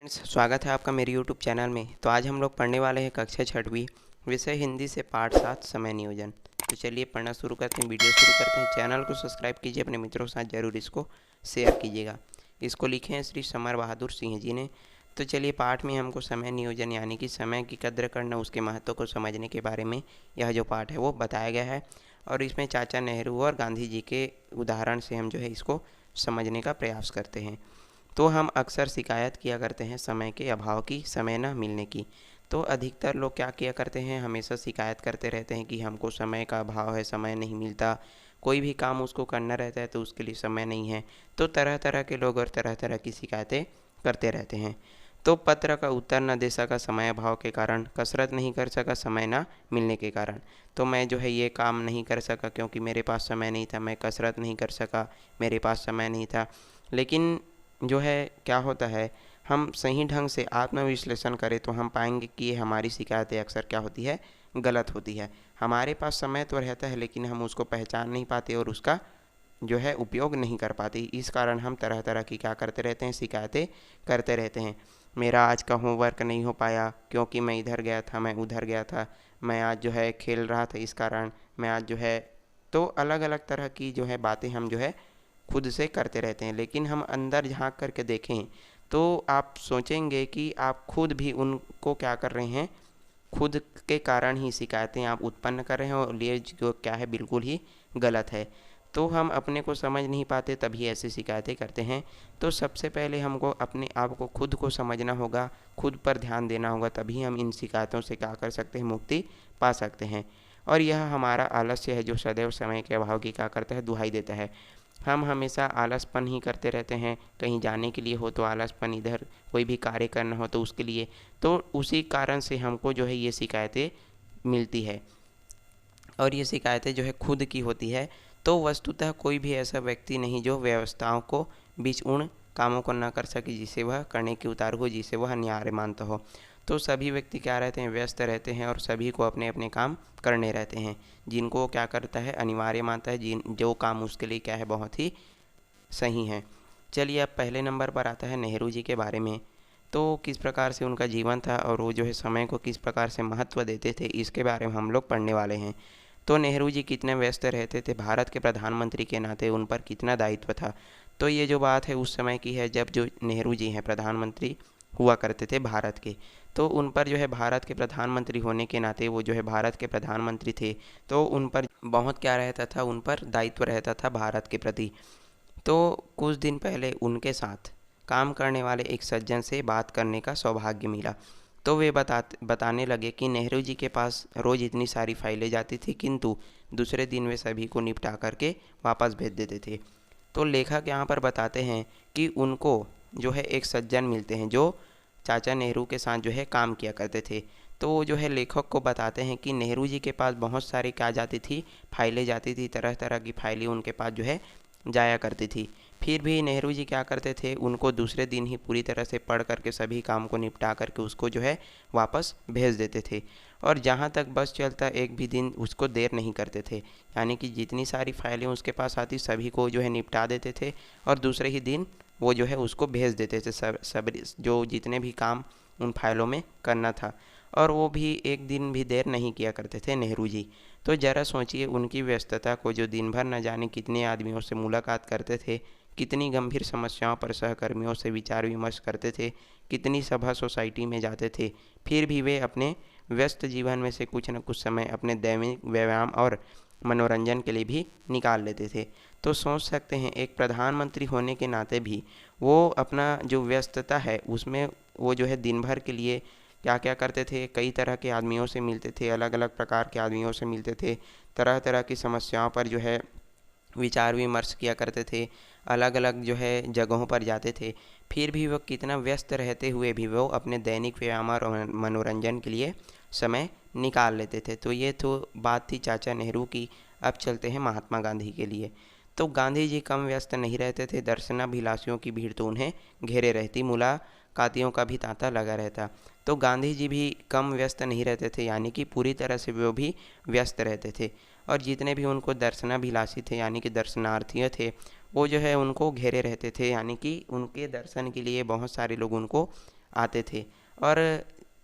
Friends, स्वागत है आपका मेरे यूट्यूब चैनल में। तो आज हम लोग पढ़ने वाले हैं कक्षा छठवीं, विषय हिंदी से पाठ 7 समय नियोजन। तो चलिए पढ़ना शुरू करते हैं, वीडियो शुरू करते हैं। चैनल को सब्सक्राइब कीजिए, अपने मित्रों के साथ ज़रूर इसको शेयर कीजिएगा। इसको लिखे हैं श्री समर बहादुर सिंह जी ने। तो चलिए पाठ में हमको समय नियोजन यानी कि समय की कद्र करना, उसके महत्व को समझने के बारे में यह जो पाठ है वो बताया गया है। और इसमें चाचा नेहरू और गांधी जी के उदाहरण से हम जो है इसको समझने का प्रयास करते हैं। तो हम अक्सर शिकायत किया करते हैं समय के अभाव की, समय न मिलने की। तो अधिकतर लोग क्या किया करते हैं, हमेशा शिकायत करते रहते हैं कि हमको समय का अभाव है, समय नहीं मिलता। कोई भी काम उसको करना रहता है तो उसके लिए समय नहीं है। तो तरह तरह के लोग और तरह तरह की शिकायतें करते रहते हैं। तो पत्र का उत्तर न दे सका समय अभाव के कारण, कसरत नहीं कर सका समय न मिलने के कारण। तो मैं जो है ये काम नहीं कर सका क्योंकि मेरे पास समय नहीं था, मैं कसरत नहीं कर सका, मेरे पास समय नहीं था। लेकिन जो है क्या होता है, हम सही ढंग से आत्मविश्लेषण करें तो हम पाएंगे कि ये हमारी शिकायतें अक्सर क्या होती है, गलत होती है। हमारे पास समय तो रहता है लेकिन हम उसको पहचान नहीं पाते और उसका जो है उपयोग नहीं कर पाते। इस कारण हम तरह तरह की क्या करते रहते हैं, शिकायतें करते रहते हैं। मेरा आज का होमवर्क नहीं हो पाया क्योंकि मैं इधर गया था, मैं उधर गया था, मैं आज जो है खेल रहा था इस कारण, मैं आज जो है। तो अलग अलग तरह की जो है बातें हम जो है खुद से करते रहते हैं। लेकिन हम अंदर झांक करके देखें तो आप सोचेंगे कि आप खुद भी उनको क्या कर रहे हैं, खुद के कारण ही शिकायतें आप उत्पन्न कर रहे हैं और ये जो क्या है बिल्कुल ही गलत है। तो हम अपने को समझ नहीं पाते तभी ऐसी शिकायतें करते हैं। तो सबसे पहले हमको अपने आप को खुद को समझना होगा, खुद पर ध्यान देना होगा, तभी हम इन शिकायतों से क्या कर सकते हैं, मुक्ति पा सकते हैं। और यह हमारा आलस्य है जो सदैव समय के अभाव की क्या करता है, दुहाई देता है। हम हमेशा आलसपन ही करते रहते हैं, कहीं जाने के लिए हो तो आलसपन, इधर कोई भी कार्य करना हो तो उसके लिए। तो उसी कारण से हमको जो है ये शिकायतें मिलती है और ये शिकायतें जो है खुद की होती है। तो वस्तुतः कोई भी ऐसा व्यक्ति नहीं जो व्यवस्थाओं को बीच उन कामों को न कर सके जिसे वह करने के उतारू हो, जिसे वह अनिवार्य मानता हो। तो सभी व्यक्ति क्या रहते हैं, व्यस्त रहते हैं और सभी को अपने अपने काम करने रहते हैं। जिनको क्या करता है, अनिवार्य मानता है, जिन जो काम उसके लिए क्या है, बहुत ही सही है। चलिए अब पहले नंबर पर आता है नेहरू जी के बारे में। तो किस प्रकार से उनका जीवन था और वो जो है समय को किस प्रकार से महत्व देते थे, इसके बारे में हम लोग पढ़ने वाले हैं। तो नेहरू जी कितने व्यस्त रहते थे, भारत के प्रधानमंत्री के नाते उन पर कितना दायित्व था। तो ये जो बात है उस समय की है जब जो नेहरू जी हैं प्रधानमंत्री हुआ करते थे भारत के। तो उन पर जो है भारत के प्रधानमंत्री होने के नाते वो जो है भारत के प्रधानमंत्री थे। तो उन पर बहुत क्या रहता था, उन पर दायित्व रहता था भारत के प्रति। तो कुछ दिन पहले उनके साथ काम करने वाले एक सज्जन से बात करने का सौभाग्य मिला। तो वे बताने लगे कि नेहरू जी के पास रोज़ इतनी सारी फाइलें जाती थी किंतु दूसरे दिन वे सभी को निपटा करके वापस भेज देते थे। तो लेखक यहाँ पर बताते हैं कि उनको जो है एक सज्जन मिलते हैं जो चाचा नेहरू के साथ जो है काम किया करते थे। तो वो जो है लेखक को बताते हैं कि नेहरू जी के पास बहुत सारी क्या जाती थी, फाइलें जाती थी, तरह तरह की फाइलें उनके पास जो है जाया करती थी। फिर भी नेहरू जी क्या करते थे, उनको दूसरे दिन ही पूरी तरह से पढ़ करके सभी काम को निपटा करके उसको जो है वापस भेज देते थे। और जहाँ तक बस चलता एक भी दिन उसको देर नहीं करते थे, यानी कि जितनी सारी फाइलें उसके पास आती सभी को जो है निपटा देते थे और दूसरे ही दिन वो जो है उसको भेज देते थे, सब जो जितने भी काम उन फाइलों में करना था। और वो भी एक दिन भी देर नहीं किया करते थे नेहरू जी। तो ज़रा सोचिए उनकी व्यस्तता को, जो दिन भर न जाने कितने आदमियों से मुलाकात करते थे, कितनी गंभीर समस्याओं पर सहकर्मियों से विचार विमर्श करते थे, कितनी सभा सोसाइटी में जाते थे, फिर भी वे अपने व्यस्त जीवन में से कुछ न कुछ समय अपने दैनिक व्यायाम और मनोरंजन के लिए भी निकाल लेते थे। तो सोच सकते हैं एक प्रधानमंत्री होने के नाते भी वो अपना जो व्यस्तता है उसमें वो जो है दिन भर के लिए क्या क्या करते थे, कई तरह के आदमियों से मिलते थे, अलग अलग प्रकार के आदमियों से मिलते थे, तरह तरह की समस्याओं पर जो है विचार विमर्श किया करते थे, अलग अलग जो है जगहों पर जाते थे। फिर भी वो कितना व्यस्त रहते हुए भी वो अपने दैनिक व्यायाम और मनोरंजन के लिए समय निकाल लेते थे। तो ये तो बात थी चाचा नेहरू की। अब चलते हैं महात्मा गांधी के लिए। तो गांधी जी कम व्यस्त नहीं रहते थे, दर्शनाभिलाषियों की भीड़ तो उन्हें घेरे रहती, मुलाकातियों का भी तांता लगा रहता। तो गांधी जी भी कम व्यस्त नहीं रहते थे, यानी कि पूरी तरह से वो भी व्यस्त रहते थे। और जितने भी उनको दर्शनाभिलाषी थे यानी कि दर्शनार्थी थे, वो जो है उनको घेरे रहते थे, यानी कि उनके दर्शन के लिए बहुत सारे लोग उनको आते थे और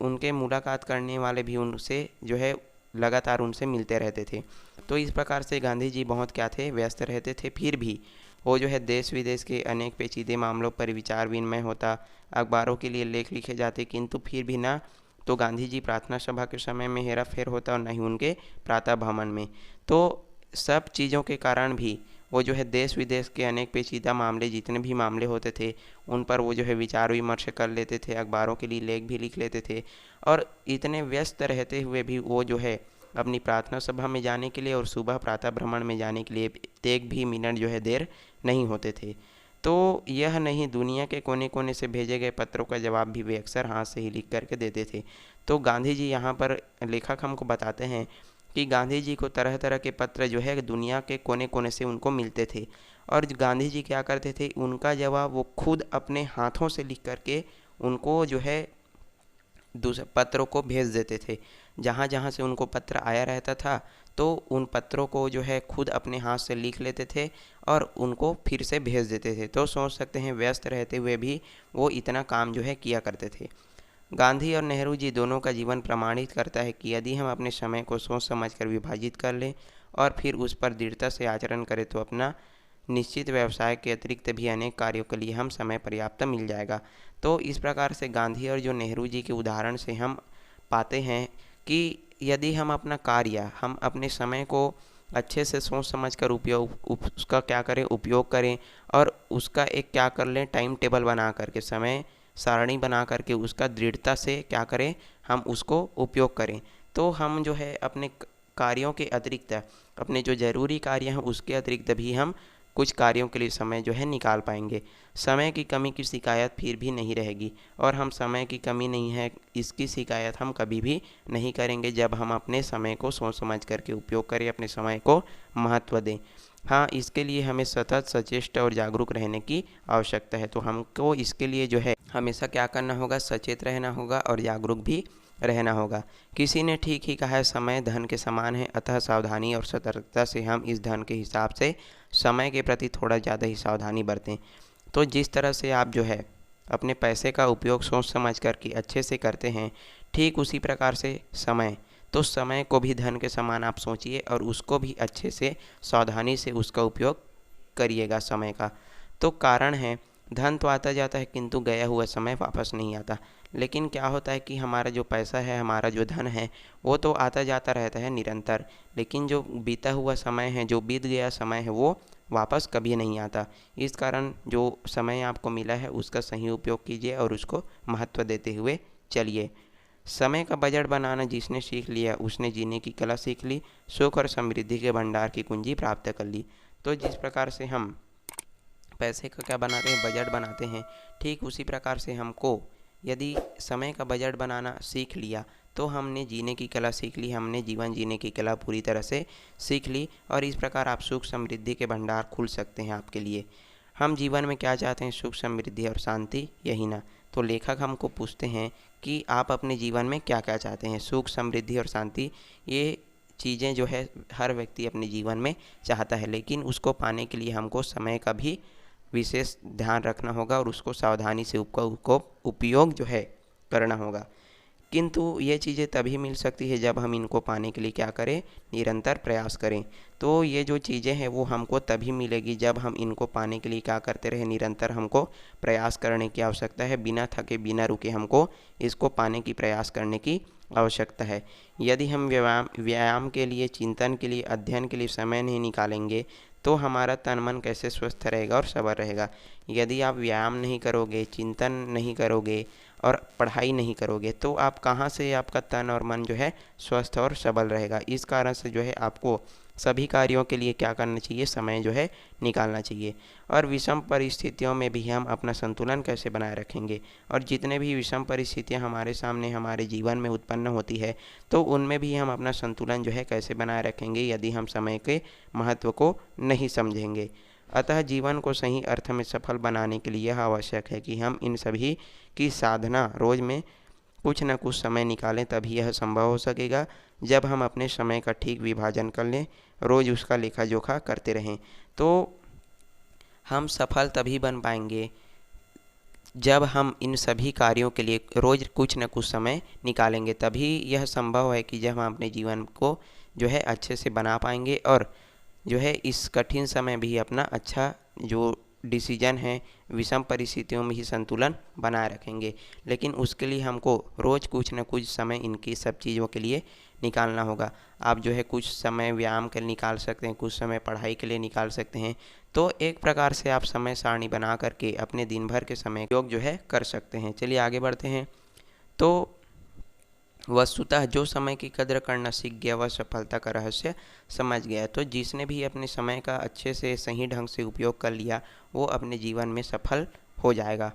उनके मुलाकात करने वाले भी उनसे जो है लगातार उनसे मिलते रहते थे। तो इस प्रकार से गांधी जी बहुत क्या थे, व्यस्त रहते थे। फिर भी वो जो है देश विदेश के अनेक पेचीदे मामलों पर विचार विनिमय होता, अखबारों के लिए लेख लिखे जाते, किंतु फिर भी ना तो गांधी जी प्रार्थना सभा के समय में हेरा फेर होता और न ही उनके प्रातः भ्रमण में। तो सब चीज़ों के कारण भी वो जो है देश विदेश के अनेक पेचीदा मामले, जितने भी मामले होते थे उन पर वो जो है विचार विमर्श कर लेते थे, अखबारों के लिए लेख भी लिख लेते थे। और इतने व्यस्त रहते हुए भी वो जो है अपनी प्रार्थना सभा में जाने के लिए और सुबह प्रातः भ्रमण में जाने के लिए एक भी मिनट जो है देर नहीं होते थे। तो यह नहीं, दुनिया के कोने कोने से भेजे गए पत्रों का जवाब भी वे अक्सर हाथ से ही लिख करके देते थे। तो गांधी जी यहाँ पर लेखक हमको बताते हैं कि गांधी जी को तरह तरह के पत्र जो है दुनिया के कोने कोने से उनको मिलते थे और गांधी जी क्या करते थे, उनका जवाब वो खुद अपने हाथों से लिख करके उनको जो है दूसरे पत्रों को भेज देते थे। जहाँ जहाँ से उनको पत्र आया रहता था तो उन पत्रों को जो है खुद अपने हाथ से लिख लेते थे और उनको फिर से भेज देते थे। तो सोच सकते हैं व्यस्त रहते हुए भी वो इतना काम जो है किया करते थे। गांधी और नेहरू जी दोनों का जीवन प्रमाणित करता है कि यदि हम अपने समय को सोच समझ कर विभाजित कर लें और फिर उस पर दृढ़ता से आचरण करें तो अपना निश्चित व्यवसाय के अतिरिक्त भी अनेक कार्यों के लिए हम समय पर्याप्त मिल जाएगा। तो इस प्रकार से गांधी और जो नेहरू जी के उदाहरण से हम पाते हैं कि यदि हम अपना कार्य, हम अपने समय को अच्छे से सोच समझ कर उसका क्या करें, उपयोग करें और उसका एक क्या कर लें, टाइम टेबल बना करके, समय सारणी बना करके उसका दृढ़ता से क्या करें, हम उसको उपयोग करें। तो हम जो है अपने कार्यों के अतिरिक्त, अपने जो ज़रूरी कार्य हैं उसके अतिरिक्त भी हम कुछ कार्यों के लिए समय जो है निकाल पाएंगे। समय की कमी की शिकायत फिर भी नहीं रहेगी और हम समय की कमी नहीं है इसकी शिकायत हम कभी भी नहीं करेंगे जब हम अपने समय को सोच समझ करके उपयोग करें, अपने समय को महत्व दें। हाँ, इसके लिए हमें सतत सचेष्ट और जागरूक रहने की आवश्यकता है। तो हमको इसके लिए जो है हमेशा क्या करना होगा, सचेत रहना होगा और जागरूक भी रहना होगा। किसी ने ठीक ही कहा है, समय धन के समान है, अतः सावधानी और सतर्कता से हम इस धन के हिसाब से समय के प्रति थोड़ा ज़्यादा ही सावधानी बरतें। तो जिस तरह से आप जो है अपने पैसे का उपयोग सोच समझ कर के अच्छे से करते हैं, ठीक उसी प्रकार से समय को भी धन के समान आप सोचिए और उसको भी अच्छे से सावधानी से उसका उपयोग करिएगा समय का। तो कारण है, धन तो आता जाता है किंतु गया हुआ समय वापस नहीं आता। लेकिन क्या होता है कि हमारा जो पैसा है, हमारा जो धन है, वो तो आता जाता रहता है निरंतर, लेकिन जो बीता हुआ समय है, जो बीत गया समय है, वो वापस कभी नहीं आता। इस कारण जो समय आपको मिला है उसका सही उपयोग कीजिए और उसको महत्व देते हुए चलिए। समय का बजट बनाना जिसने सीख लिया उसने जीने की कला सीख ली, सुख और समृद्धि के भंडार की कुंजी प्राप्त कर ली। तो जिस प्रकार से हम पैसे का क्या बनाते हैं, बजट बनाते हैं, ठीक उसी प्रकार से हमको यदि समय का बजट बनाना सीख लिया तो हमने जीने की कला सीख ली, हमने जीवन जीने की कला पूरी तरह से सीख ली और इस प्रकार आप सुख समृद्धि के भंडार खुल सकते हैं आपके लिए। हम जीवन में क्या चाहते हैं, सुख समृद्धि और शांति, यही ना। तो लेखक हमको पूछते हैं कि आप अपने जीवन में क्या क्या चाहते हैं, सुख समृद्धि और शांति, ये चीज़ें जो है हर व्यक्ति अपने जीवन में चाहता है, लेकिन उसको पाने के लिए हमको समय का भी विशेष ध्यान रखना होगा और उसको सावधानी से उसको उपयोग जो है करना होगा। किंतु ये चीज़ें तभी मिल सकती है जब हम इनको पाने के लिए क्या करें, निरंतर प्रयास करें। तो ये जो चीज़ें हैं वो हमको तभी मिलेगी जब हम इनको पाने के लिए क्या करते रहे, निरंतर हमको प्रयास करने की आवश्यकता है, बिना थके बिना रुके हमको इसको पाने की प्रयास करने की आवश्यकता है। यदि हम व्यायाम के लिए, चिंतन के लिए, अध्ययन के लिए समय नहीं निकालेंगे तो हमारा तन मन कैसे स्वस्थ रहेगा और सबल रहेगा। यदि आप व्यायाम नहीं करोगे, चिंतन नहीं करोगे और पढ़ाई नहीं करोगे तो आप कहाँ से, आपका तन और मन जो है स्वस्थ और सबल रहेगा। इस कारण से जो है आपको सभी कार्यों के लिए क्या करना चाहिए, समय जो है निकालना चाहिए। और विषम परिस्थितियों में भी हम अपना संतुलन कैसे बनाए रखेंगे, और जितने भी विषम परिस्थितियां हमारे सामने हमारे जीवन में उत्पन्न होती है तो उनमें भी हम अपना संतुलन जो है कैसे बनाए रखेंगे यदि हम समय के महत्व को नहीं समझेंगे। अतः जीवन को सही अर्थ में सफल बनाने के लिए यह आवश्यक है कि हम इन सभी की साधना रोज़ में कुछ न कुछ समय निकालें, तभी यह संभव हो सकेगा। जब हम अपने समय का ठीक विभाजन कर लें, रोज़ उसका लेखा जोखा करते रहें, तो हम सफल तभी बन पाएंगे जब हम इन सभी कार्यों के लिए रोज़ कुछ न कुछ समय निकालेंगे, तभी यह संभव है कि जब हम अपने जीवन को जो है अच्छे से बना पाएंगे और जो है इस कठिन समय भी अपना अच्छा जो डिसीजन है, विषम परिस्थितियों में ही संतुलन बनाए रखेंगे। लेकिन उसके लिए हमको रोज़ कुछ न कुछ समय इनकी सब चीज़ों के लिए निकालना होगा। आप जो है कुछ समय व्यायाम के लिए निकाल सकते हैं, कुछ समय पढ़ाई के लिए निकाल सकते हैं। तो एक प्रकार से आप समय सारणी बना करके अपने दिन भर के समय उपयोग जो है कर सकते हैं। चलिए आगे बढ़ते हैं। तो वस्तुतः जो समय की कद्र करना सीख गया वह सफलता का रहस्य समझ गया। तो जिसने भी अपने समय का अच्छे से सही ढंग से उपयोग कर लिया वो अपने जीवन में सफल हो जाएगा।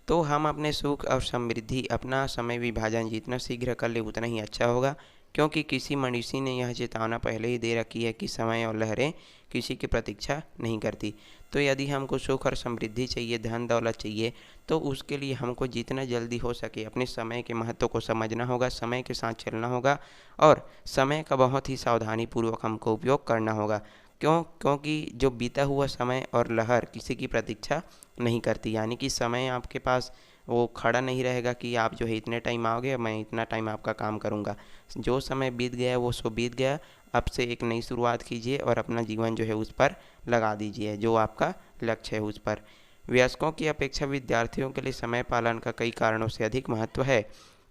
तो हम अपने सुख और समृद्धि अपना समय विभाजन जितना शीघ्र कर ले उतना ही अच्छा होगा, क्योंकि किसी मनीषी ने यह चेतावना पहले ही दे रखी है कि समय और लहरें किसी की प्रतीक्षा नहीं करती। तो यदि हमको सुख और समृद्धि चाहिए, धन दौलत चाहिए, तो उसके लिए हमको जितना जल्दी हो सके अपने समय के महत्व को समझना होगा, समय के साथ चलना होगा और समय का बहुत ही सावधानीपूर्वक हमको उपयोग करना होगा। क्योंकि जो बीता हुआ समय और लहर किसी की प्रतीक्षा नहीं करती, यानी कि समय आपके पास वो खड़ा नहीं रहेगा कि आप जो है इतने टाइम आओगे मैं इतना टाइम आपका काम करूँगा। जो समय बीत गया वो सो बीत गया। अब से एक नई शुरुआत कीजिए और अपना जीवन जो है उस पर लगा दीजिए, जो आपका लक्ष्य है उस पर। वयस्कों की अपेक्षा विद्यार्थियों के लिए समय पालन का कई कारणों से अधिक महत्व है।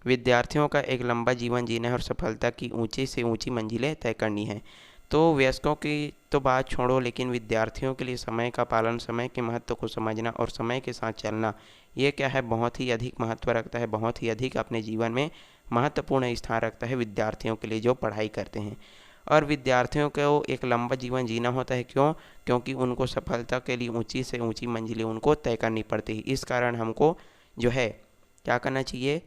विद्यार्थियों का एक लंबा जीवन जीना है और सफलता की ऊंची से ऊंची मंजिलें तय करनी है। तो वयस्कों की तो बात छोड़ो, लेकिन विद्यार्थियों के लिए समय का पालन, समय के महत्व को समझना और समय के साथ चलना, ये क्या है, बहुत ही अधिक महत्व रखता है, बहुत ही अधिक अपने जीवन में महत्वपूर्ण स्थान रखता है विद्यार्थियों के लिए जो पढ़ाई करते हैं। और विद्यार्थियों को एक लंबा जीवन जीना होता है, क्योंकि उनको सफलता के लिए ऊंची से ऊंची मंजिलें उनको तय करनी पड़ती है। इस कारण हमको जो है क्या करना चाहिए,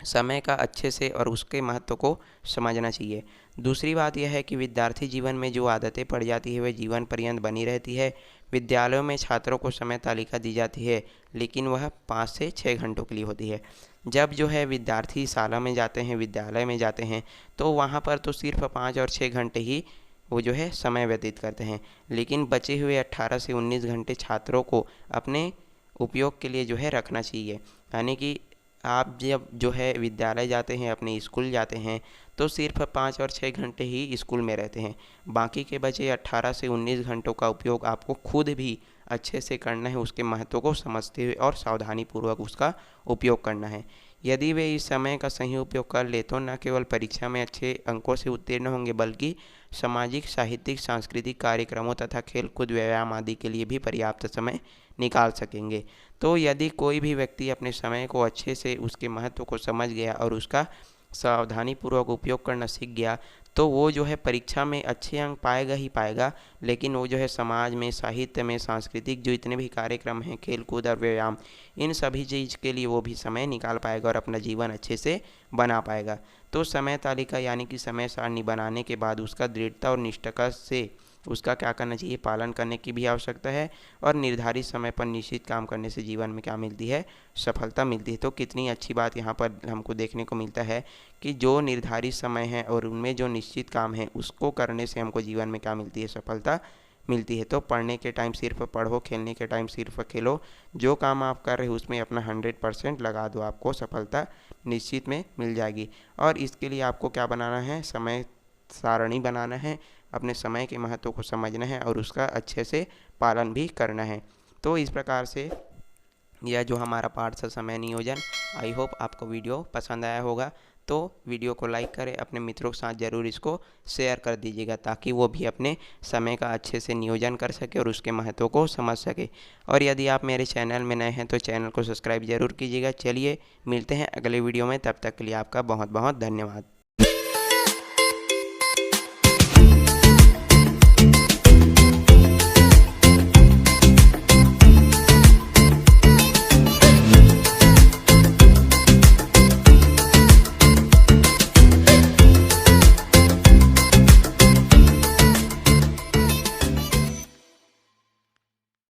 समय का अच्छे से और उसके महत्व को समझना चाहिए। दूसरी बात यह है कि विद्यार्थी जीवन में जो आदतें पड़ जाती है वह जीवन पर्यंत बनी रहती है। विद्यालयों में छात्रों को समय तालिका दी जाती है, लेकिन वह 5 से 6 घंटों के लिए होती है। जब जो है विद्यार्थी शाला में जाते हैं, विद्यालय में जाते हैं, तो वहाँ पर तो सिर्फ 5 और 6 घंटे ही वो जो है समय व्यतीत करते हैं। लेकिन बचे हुए 18 से 19 घंटे छात्रों को अपने उपयोग के लिए जो है रखना चाहिए। यानी कि आप जब जो है विद्यालय जाते हैं, अपने स्कूल जाते हैं, तो सिर्फ 5 और 6 घंटे ही स्कूल में रहते हैं। बाकी के बचे 18 से 19 घंटों का उपयोग आपको खुद भी अच्छे से करना है, उसके महत्व को समझते हुए और सावधानीपूर्वक उसका उपयोग करना है। यदि वे इस समय का सही उपयोग कर ले तो न केवल परीक्षा में अच्छे अंकों से उत्तीर्ण होंगे, बल्कि सामाजिक, साहित्यिक, सांस्कृतिक कार्यक्रमों तथा खेल कूद, व्यायाम आदि के लिए भी पर्याप्त समय निकाल सकेंगे। तो यदि कोई भी व्यक्ति अपने समय को अच्छे से उसके महत्व को समझ गया और उसका सावधानीपूर्वक उपयोग करना सीख गया, तो वो जो है परीक्षा में अच्छे अंक पाएगा ही पाएगा, लेकिन वो जो है समाज में, साहित्य में, सांस्कृतिक जो इतने भी कार्यक्रम हैं, खेल कूद और व्यायाम, इन सभी चीज़ के लिए वो भी समय निकाल पाएगा और अपना जीवन अच्छे से बना पाएगा। तो समय तालिका यानी कि समय सारणी बनाने के बाद उसका दृढ़ता और निष्ठा से उसका क्या करना चाहिए, पालन करने की भी आवश्यकता है। और निर्धारित समय पर निश्चित काम करने से जीवन में क्या मिलती है, सफलता मिलती है। तो कितनी अच्छी बात यहाँ पर हमको देखने को मिलता है कि जो निर्धारित समय है और उनमें जो निश्चित काम है उसको करने से हमको जीवन में क्या मिलती है, सफलता मिलती है। तो पढ़ने के टाइम सिर्फ पढ़ो, खेलने के टाइम सिर्फ खेलो, जो काम आप कर रहे हो उसमें अपना 100% लगा दो, आपको सफलता निश्चित में मिल जाएगी। और इसके लिए आपको क्या बनाना है, समय सारणी बनाना है, अपने समय के महत्व को समझना है और उसका अच्छे से पालन भी करना है। तो इस प्रकार से यह जो हमारा पाठ था समय नियोजन, आई होप आपको वीडियो पसंद आया होगा। तो वीडियो को लाइक करें, अपने मित्रों के साथ ज़रूर इसको शेयर कर दीजिएगा, ताकि वो भी अपने समय का अच्छे से नियोजन कर सके और उसके महत्व को समझ सके। और यदि आप मेरे चैनल में नए हैं तो चैनल को सब्सक्राइब ज़रूर कीजिएगा। चलिए मिलते हैं अगले वीडियो में, तब तक के लिए आपका बहुत बहुत धन्यवाद।